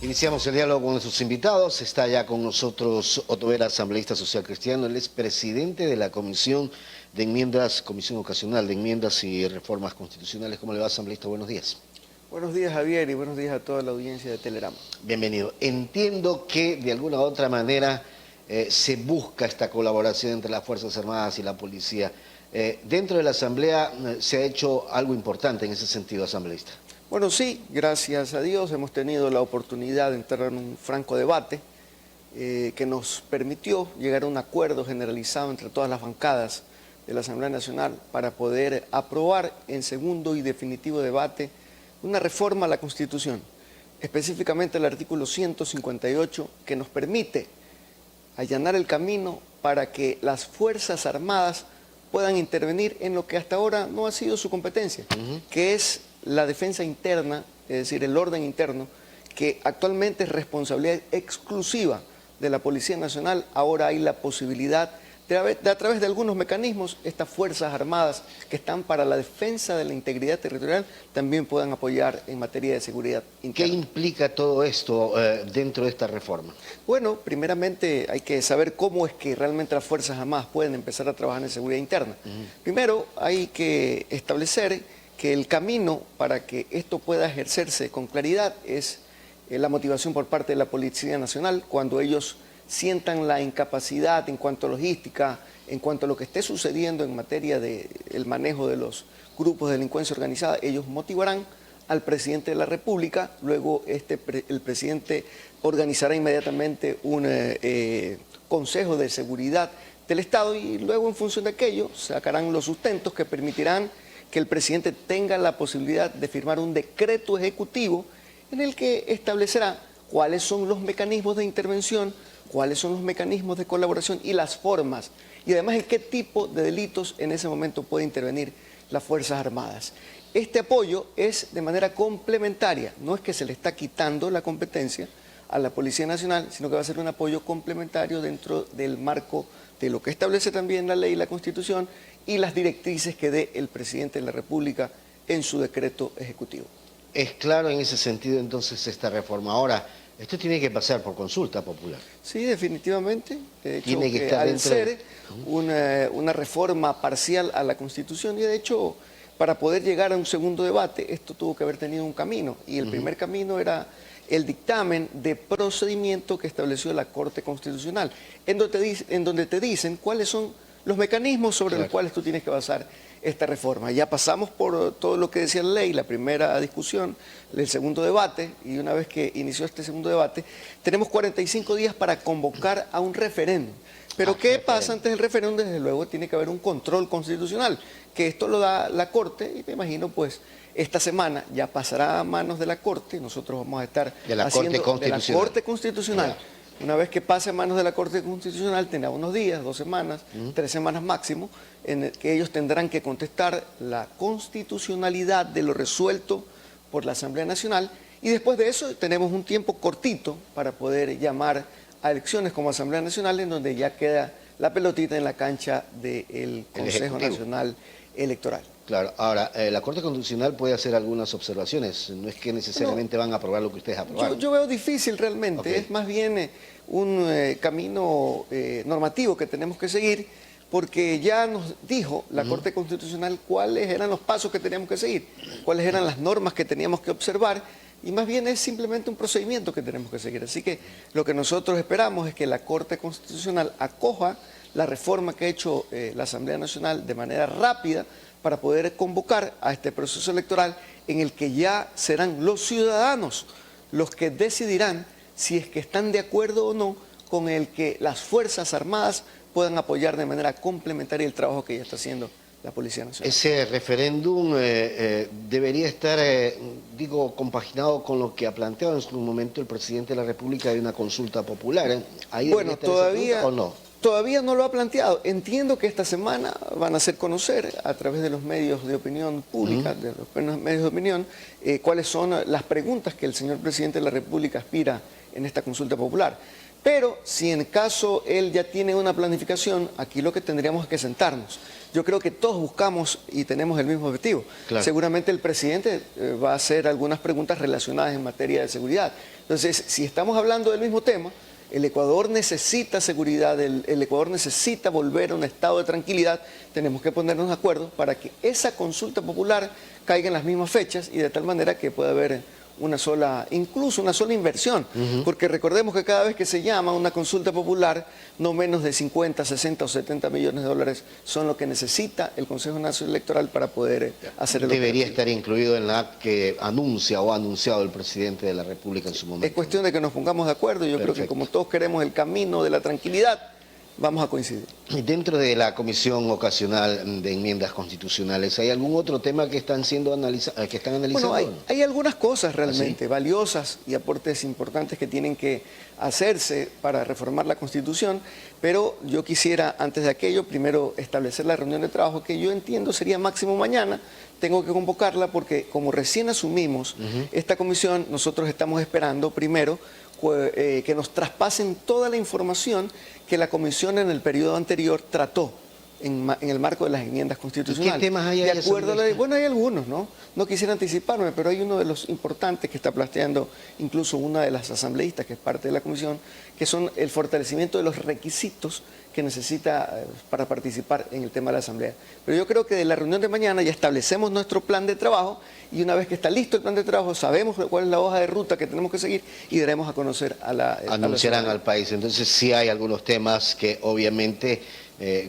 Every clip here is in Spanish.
Iniciamos el diálogo con nuestros invitados. Está ya con nosotros Otto Vera, asambleísta social cristiano. Él es presidente de la Comisión de Enmiendas, Comisión Ocasional de Enmiendas y Reformas Constitucionales. ¿Cómo le va, asambleísta? Buenos días. Buenos días, Javier, y buenos días a toda la audiencia de Telerama. Bienvenido. Entiendo que de alguna u otra manera se busca esta colaboración entre las Fuerzas Armadas y la policía. Dentro de la Asamblea se ha hecho algo importante en ese sentido, asambleísta. Bueno, sí, gracias a Dios hemos tenido la oportunidad de entrar en un franco debate que nos permitió llegar a un acuerdo generalizado entre todas las bancadas de la Asamblea Nacional para poder aprobar en segundo y definitivo debate una reforma a la Constitución, específicamente el artículo 158, que nos permite allanar el camino para que las Fuerzas Armadas puedan intervenir en lo que hasta ahora no ha sido su competencia, que es la defensa interna, es decir, el orden interno, que actualmente es responsabilidad exclusiva de la Policía Nacional. Ahora hay la posibilidad de a través de algunos mecanismos, estas Fuerzas Armadas que están para la defensa de la integridad territorial también puedan apoyar en materia de seguridad interna. ¿Qué implica todo esto dentro de esta reforma? Bueno, primeramente hay que saber cómo es que realmente las Fuerzas Armadas pueden empezar a trabajar en seguridad interna. Primero hay que establecer que el camino para que esto pueda ejercerse con claridad es la motivación por parte de la Policía Nacional cuando ellos sientan la incapacidad en cuanto a logística, en cuanto a lo que esté sucediendo en materia del manejo de los grupos de delincuencia organizada. Ellos motivarán al presidente de la República, luego el presidente organizará inmediatamente un Consejo de Seguridad del Estado y luego en función de aquello sacarán los sustentos que permitirán que el presidente tenga la posibilidad de firmar un decreto ejecutivo en el que establecerá cuáles son los mecanismos de intervención, cuáles son los mecanismos de colaboración y las formas, y además en qué tipo de delitos en ese momento puede intervenir las Fuerzas Armadas. Este apoyo es de manera complementaria, no es que se le está quitando la competencia a la Policía Nacional, sino que va a ser un apoyo complementario dentro del marco de lo que establece también la ley y la Constitución y las directrices que dé el presidente de la República en su decreto ejecutivo. Es claro en ese sentido entonces esta reforma. Ahora, esto tiene que pasar por consulta popular. Sí, definitivamente. De hecho, Tiene que estar al dentro ser una reforma parcial a la Constitución, y de hecho, para poder llegar a un segundo debate, esto tuvo que haber tenido un camino, y el primer camino era el dictamen de procedimiento que estableció la Corte Constitucional, en donde te dicen cuáles son los mecanismos sobre los cuales tú tienes que basar esta reforma. Ya pasamos por todo lo que decía la ley, la primera discusión, el segundo debate, y una vez que inició este segundo debate, tenemos 45 días para convocar a un referéndum. Pero ¿qué pasa antes del referéndum? Desde luego tiene que haber un control constitucional, que esto lo da la Corte, y me imagino pues esta semana ya pasará a manos de la Corte, nosotros vamos a estar de la Corte Constitucional. Una vez que pase a manos de la Corte Constitucional, tendrá unos días, 2 semanas, 3 semanas máximo, en el que ellos tendrán que contestar la constitucionalidad de lo resuelto por la Asamblea Nacional, y después de eso tenemos un tiempo cortito para poder llamar a elecciones como Asamblea Nacional, en donde ya queda la pelotita en la cancha del Consejo Nacional Electoral. Claro, ahora, la Corte Constitucional puede hacer algunas observaciones, no es que necesariamente van a aprobar lo que ustedes aprobaron. Yo veo difícil realmente, es más bien un camino normativo que tenemos que seguir, porque ya nos dijo la Corte Constitucional cuáles eran los pasos que teníamos que seguir, cuáles eran las normas que teníamos que observar, y más bien es simplemente un procedimiento que tenemos que seguir. Así que lo que nosotros esperamos es que la Corte Constitucional acoja la reforma que ha hecho la Asamblea Nacional de manera rápida para poder convocar a este proceso electoral en el que ya serán los ciudadanos los que decidirán si es que están de acuerdo o no con el que las Fuerzas Armadas puedan apoyar de manera complementaria el trabajo que ya está haciendo la Policía Nacional. Ese referéndum debería estar, compaginado con lo que ha planteado en su momento el presidente de la República de una consulta popular. ¿Ahí bueno, todavía o no? Todavía no lo ha planteado. Entiendo que esta semana van a hacer conocer a través de los medios de opinión pública, de los medios de opinión, cuáles son las preguntas que el señor presidente de la República aspira en esta consulta popular. Pero si en caso él ya tiene una planificación, aquí lo que tendríamos es que sentarnos. Yo creo que todos buscamos y tenemos el mismo objetivo. Claro. Seguramente el presidente va a hacer algunas preguntas relacionadas en materia de seguridad. Entonces, si estamos hablando del mismo tema, el Ecuador necesita seguridad, el Ecuador necesita volver a un estado de tranquilidad, tenemos que ponernos de acuerdo para que esa consulta popular caiga en las mismas fechas y de tal manera que pueda haber incluso una sola inversión, porque recordemos que cada vez que se llama una consulta popular, no menos de 50, 60 o 70 millones de dólares son lo que necesita el Consejo Nacional Electoral para poder hacer el Debería operativo. estar incluido en la app que anuncia o ha anunciado el presidente de la República en su momento. Es cuestión de que nos pongamos de acuerdo. Yo creo que como todos queremos el camino de la tranquilidad, vamos a coincidir. Dentro de la Comisión Ocasional de Enmiendas Constitucionales, ¿hay algún otro tema que están analizando? Bueno, hay algunas cosas realmente valiosas y aportes importantes que tienen que hacerse para reformar la Constitución, pero yo quisiera, antes de aquello, primero establecer la reunión de trabajo, que yo entiendo sería máximo mañana. Tengo que convocarla porque como recién asumimos esta comisión, nosotros estamos esperando primero que nos traspasen toda la información que la comisión en el periodo anterior trató en el marco de las enmiendas constitucionales. ¿Y qué temas hay ahí? De acuerdo a la ley, bueno, hay algunos, ¿no? No quisiera anticiparme, pero hay uno de los importantes que está planteando incluso una de las asambleístas, que es parte de la comisión, que son el fortalecimiento de los requisitos que necesita para participar en el tema de la asamblea. Pero yo creo que de la reunión de mañana ya establecemos nuestro plan de trabajo y una vez que está listo el plan de trabajo, sabemos cuál es la hoja de ruta que tenemos que seguir y daremos a conocer a la... Anunciarán al país. Entonces sí hay algunos temas que obviamente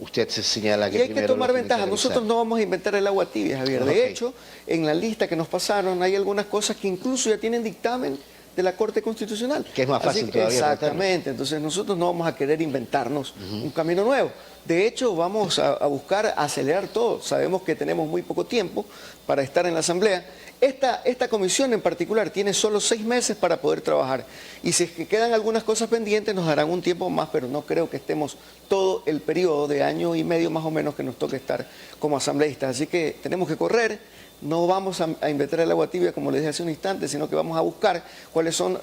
usted se señala que y hay que tomar ventaja. Nosotros no vamos a inventar el agua tibia, Javier. De hecho, en la lista que nos pasaron hay algunas cosas que incluso ya tienen dictamen de la Corte Constitucional. Que es más fácil todavía. Exactamente. Entonces nosotros no vamos a querer inventarnos un camino nuevo. De hecho, vamos a buscar acelerar todo. Sabemos que tenemos muy poco tiempo para estar en la Asamblea. Esta comisión en particular tiene solo 6 meses para poder trabajar. Y si es que quedan algunas cosas pendientes, nos darán un tiempo más, pero no creo que estemos todo el periodo de año y medio más o menos que nos toque estar como asambleístas. Así que tenemos que correr. No vamos a inventar el agua tibia, como les dije hace un instante, sino que vamos a buscar cuáles son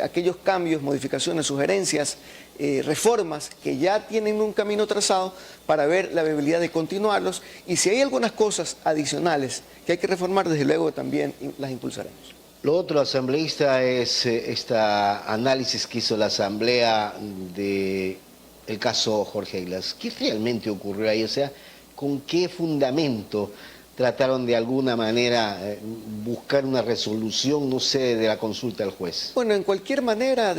aquellos cambios, modificaciones, sugerencias, reformas que ya tienen un camino trazado para ver la viabilidad de continuarlos. Y si hay algunas cosas adicionales que hay que reformar, desde luego también las impulsaremos. Lo otro, asambleísta, es este análisis que hizo la Asamblea del caso Jorge Glass. ¿Qué realmente ocurrió ahí? O sea, ¿con qué fundamento trataron de alguna manera buscar una resolución, no sé, de la consulta del juez? Bueno, de cualquier manera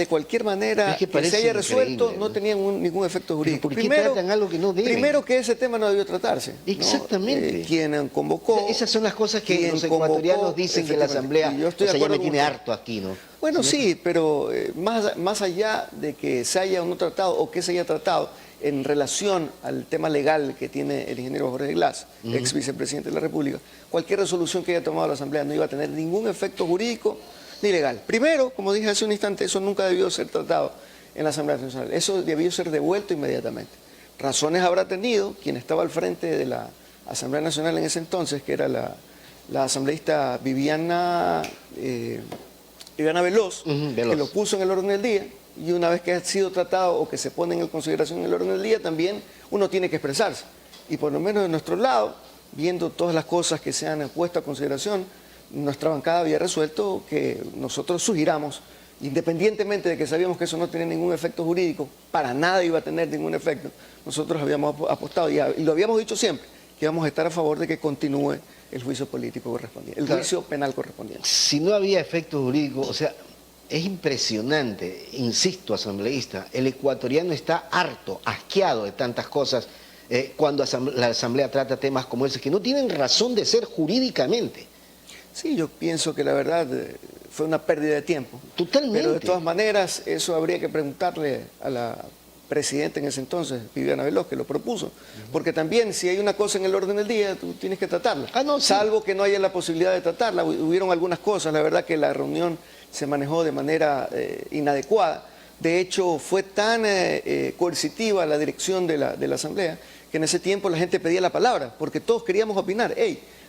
que se haya resuelto, increíble, no tenía ningún efecto jurídico. ¿Por qué tratan algo que no deben? Primero que ese tema no debió tratarse, ¿no? Exactamente. Quien convocó... Esas son las cosas que los ecuatorianos dicen que la Asamblea ya me tiene harto aquí, ¿no? Bueno, sí, pero más allá de que se haya o no tratado o que se haya tratado en relación al tema legal que tiene el ingeniero Jorge Glass, ex vicepresidente de la República, cualquier resolución que haya tomado la Asamblea no iba a tener ningún efecto jurídico ni legal. Primero, como dije hace un instante, eso nunca debió ser tratado en la Asamblea Nacional. Eso debió ser devuelto inmediatamente. Razones habrá tenido quien estaba al frente de la Asamblea Nacional en ese entonces, que era la asambleísta Viviana Veloz, que lo puso en el orden del día. Y una vez que ha sido tratado o que se pone en consideración en el orden del día, también uno tiene que expresarse. Y por lo menos de nuestro lado, viendo todas las cosas que se han puesto a consideración, nuestra bancada había resuelto que nosotros sugiramos, independientemente de que sabíamos que eso no tenía ningún efecto jurídico, para nada iba a tener ningún efecto, nosotros habíamos apostado y lo habíamos dicho siempre, que íbamos a estar a favor de que continúe el juicio político correspondiente, el juicio penal correspondiente. Si no había efecto jurídico, o sea, es impresionante, insisto, asambleísta, el ecuatoriano está harto, asqueado de tantas cosas cuando la Asamblea trata temas como ese, que no tienen razón de ser jurídicamente. Sí, yo pienso que la verdad fue una pérdida de tiempo. Totalmente. Pero de todas maneras, eso habría que preguntarle a la presidenta en ese entonces, Viviana Veloz, que lo propuso. Porque también, si hay una cosa en el orden del día, tú tienes que tratarla. Salvo que no haya la posibilidad de tratarla. Hubieron algunas cosas, la verdad que la reunión se manejó de manera inadecuada. De hecho, fue tan coercitiva la dirección de la Asamblea que en ese tiempo la gente pedía la palabra, porque todos queríamos opinar.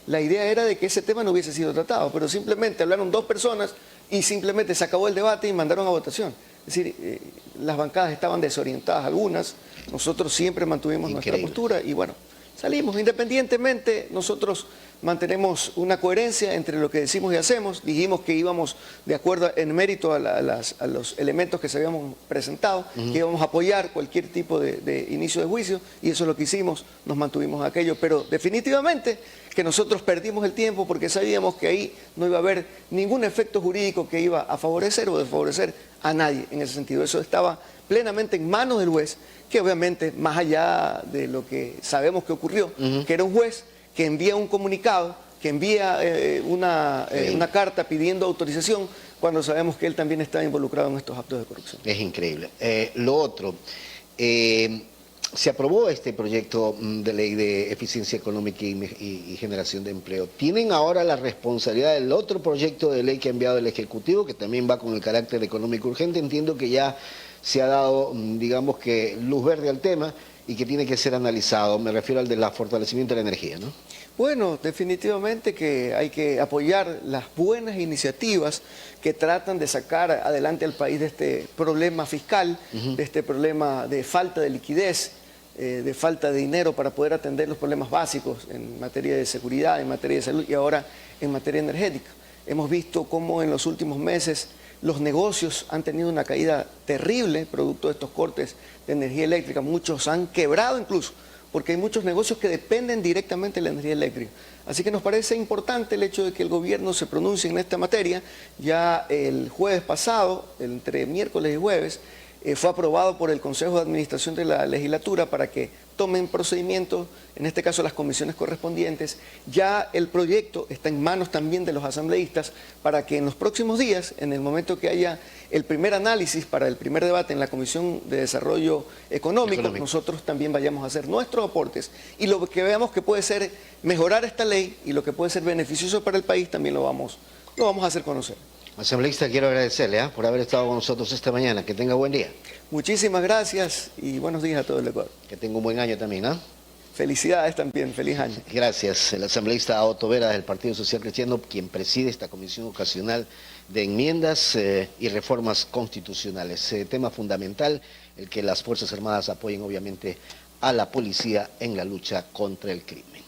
La idea era de que ese tema no hubiese sido tratado, pero simplemente hablaron 2 personas y simplemente se acabó el debate y mandaron a votación. Es decir, las bancadas estaban desorientadas algunas, nosotros siempre mantuvimos nuestra postura y bueno, salimos. Independientemente, nosotros mantenemos una coherencia entre lo que decimos y hacemos. Dijimos que íbamos de acuerdo en mérito a los elementos que se habíamos presentado, que íbamos a apoyar cualquier tipo de inicio de juicio, y eso es lo que hicimos, nos mantuvimos en aquello. Pero definitivamente que nosotros perdimos el tiempo porque sabíamos que ahí no iba a haber ningún efecto jurídico que iba a favorecer o desfavorecer a nadie en ese sentido. Eso estaba plenamente en manos del juez, que obviamente, más allá de lo que sabemos que ocurrió, que era un juez que envía un comunicado, que envía una carta pidiendo autorización, cuando sabemos que él también está involucrado en estos actos de corrupción. Es increíble. Lo otro, se aprobó este proyecto de ley de eficiencia económica y generación de empleo. Tienen ahora la responsabilidad del otro proyecto de ley que ha enviado el Ejecutivo, que también va con el carácter económico urgente. Entiendo que ya se ha dado, digamos que, luz verde al tema y que tiene que ser analizado. Me refiero al del fortalecimiento de la energía, ¿no? Bueno, definitivamente que hay que apoyar las buenas iniciativas que tratan de sacar adelante al país de este problema fiscal, de este problema de falta de liquidez, de falta de dinero para poder atender los problemas básicos en materia de seguridad, en materia de salud y ahora en materia energética. Hemos visto cómo en los últimos meses los negocios han tenido una caída terrible producto de estos cortes de energía eléctrica. Muchos han quebrado incluso, porque hay muchos negocios que dependen directamente de la energía eléctrica. Así que nos parece importante el hecho de que el gobierno se pronuncie en esta materia. Ya el jueves pasado, entre miércoles y jueves, fue aprobado por el Consejo de Administración de la Legislatura para que tomen procedimientos, en este caso las comisiones correspondientes. Ya el proyecto está en manos también de los asambleístas para que en los próximos días, en el momento que haya el primer análisis para el primer debate en la Comisión de Desarrollo Económico, nosotros también vayamos a hacer nuestros aportes y lo que veamos que puede ser mejorar esta ley y lo que puede ser beneficioso para el país también lo vamos a hacer conocer. Asambleísta, quiero agradecerle por haber estado con nosotros esta mañana. Que tenga buen día. Muchísimas gracias y buenos días a todo el Ecuador. Que tenga un buen año también, ¿no? Felicidades también, feliz año. Gracias. El asambleísta Otto Vera del Partido Social Cristiano, quien preside esta comisión ocasional de enmiendas y reformas constitucionales. Tema fundamental, el que las Fuerzas Armadas apoyen obviamente a la policía en la lucha contra el crimen.